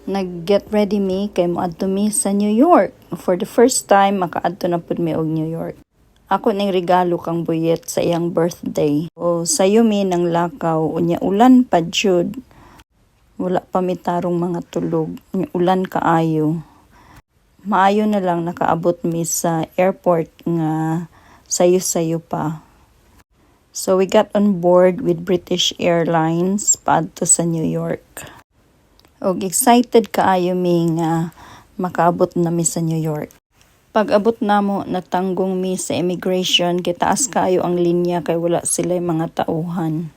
Nag-get ready mi kay moadto mi sa New York. For the first time, makaadto na pud mi og New York. Ako ning regalo kang buyet sa iyang birthday. O sayo mi ng lakaw, unya ulan pa jud. Wala pa mi tarong mga tulog. Unya ulan kaayo. Maayo na lang nakaabot mi sa airport nga sayo-sayo pa. So we got on board with British Airlines paadto sa New York. Og excited kaayo mi nga makaabot na mi sa New York. Pag abot namo natanggong mi sa immigration kay taas kaayo ang linya kay wala sila mga tauhan.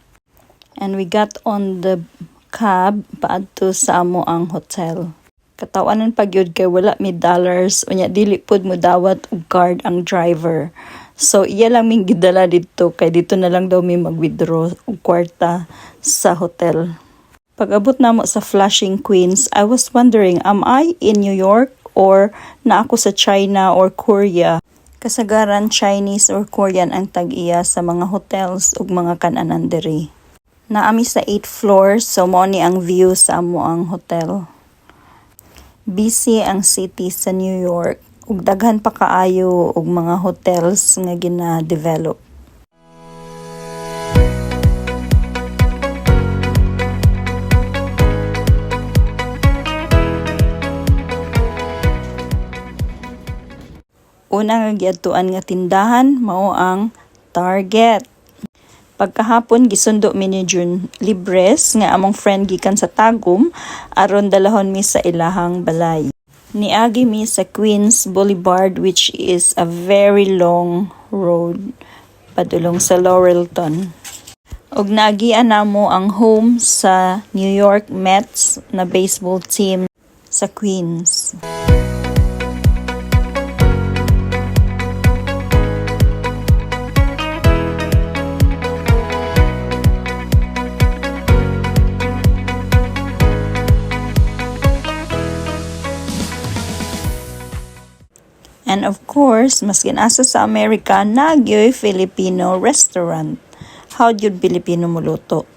And we got on the cab paadto sa amo ang hotel. Katawanan pag yun kay wala mi dollars unya dili pud mo dawat og card ang driver. So iya lang ming gidala dito kay dito na lang daw mi mag-withdraw og kwarta sa hotel. Pag abot namo sa Flushing, Queens, I was wondering, am I in New York or na ako sa China or Korea? Kasagaran Chinese or Korean ang tag-iya sa mga hotels ug mga kan-anan diri. Naami sa 8th floor, so mao ni ang view sa amo ang hotel. Busy ang city sa New York ug daghan pa kaayo og mga hotels nga gina-develop. Una nga giadtuan nga tindahan mao ang Target. Pagkahapon gisundo mi ni June Libres nga among friend gikan sa Tagum aron dalahon mi sa ilahang balay. Niagi mi sa Queens Boulevard which is a very long road padulong sa Laurelton. Og naagian namo ang home sa New York Mets na baseball team sa Queens. And of course, mas ginasa sa Amerika, nagyoy Filipino restaurant. How yun Filipino muluto?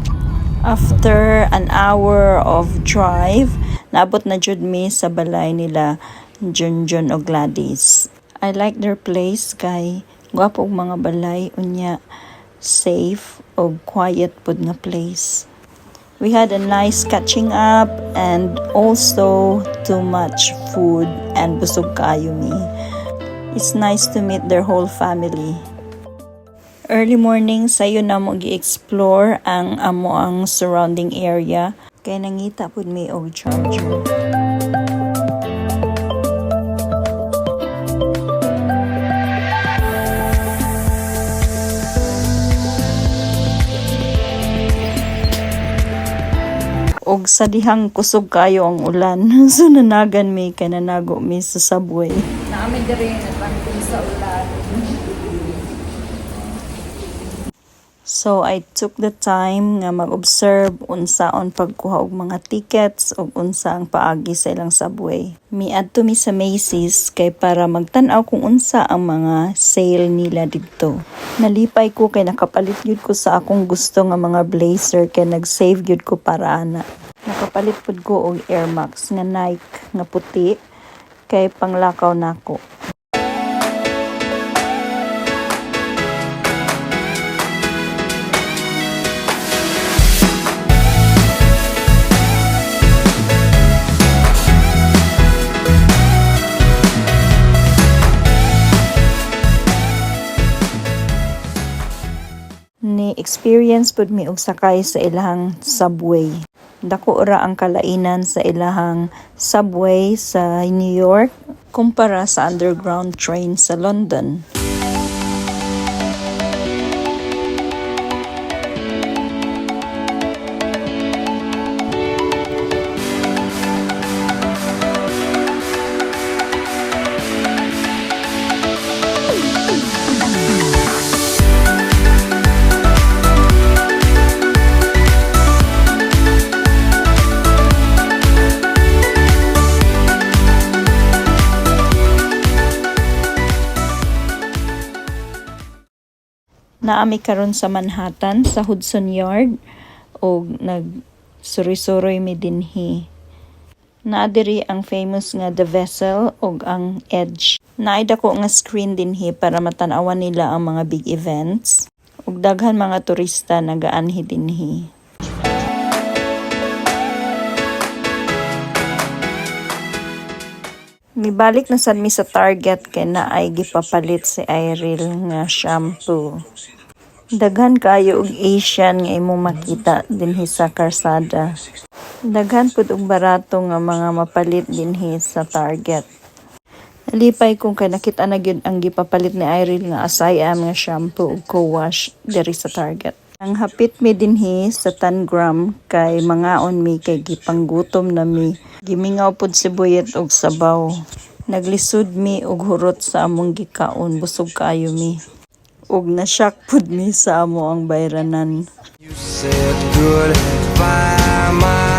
After an hour of drive, naabot na jud mi sa balay nila Junjun o Gladys. I like their place kay gwapo og mga balay unya safe o quiet pud nga place. We had a nice catching up and also too much food and busog kaayo mi. It's nice to meet their whole family. Early morning, sayo na mo gi-explore ang amo ang surrounding area. Kaya nangita pud mi og charger. Og sa dihang kusog kayo ang ulan. So nanagan mi kay nanago mi sa subway. Naami diri nagbanting sa ulan. So I took the time nga mag-observe unsaon pagkuha og mga tickets ug unsa ang paagi sa ilang subway. Miadto mi sa Macy's kay para magtan-aw kung unsa ang mga sale nila didto. Nalipay ko kay nakapalit gyud ko sa akong gusto nga mga blazer kay nag-save gyud ko para ana. Nakapalit pud ko og Air Max nga Nike nga puti kay panglakaw nako. Ni experience pud mi og sakay sa ilahang subway. Dako ra ang kalainan sa ilahang subway sa New York kumpara sa underground train sa London. Naami karon sa Manhattan sa Hudson Yard og nag suri-suroy mi dinhi. Naadiri ang famous nga The Vessel ug ang Edge. Naay dako nga screen dinhi para matanawan nila ang mga big events. Ug daghan mga turista nagaanhi dinhi. Mibalik na sad mi sa Target kay naay gipapalit si Iril nga shampoo. Daghan kayo og Asian nga imong makita dinhi sa karsada. Daghan pud og barato nga mga mapalit dinhi sa Target. Nalipay kung kay nakita na gyud ang gipapalit ni Iril nga asayam nga shampoo ug co-wash diri sa Target. Ang hapit mi dinhi sa 10 gram kay mangaon mi kay gipanggutom na mi. Gimingaw pud sibuyet og sabaw. Naglisod mi og hurot sa among gikaon, busog kaayo mi. Ug na-shock pud mi sa amo ang bayranan. You said goodbye, my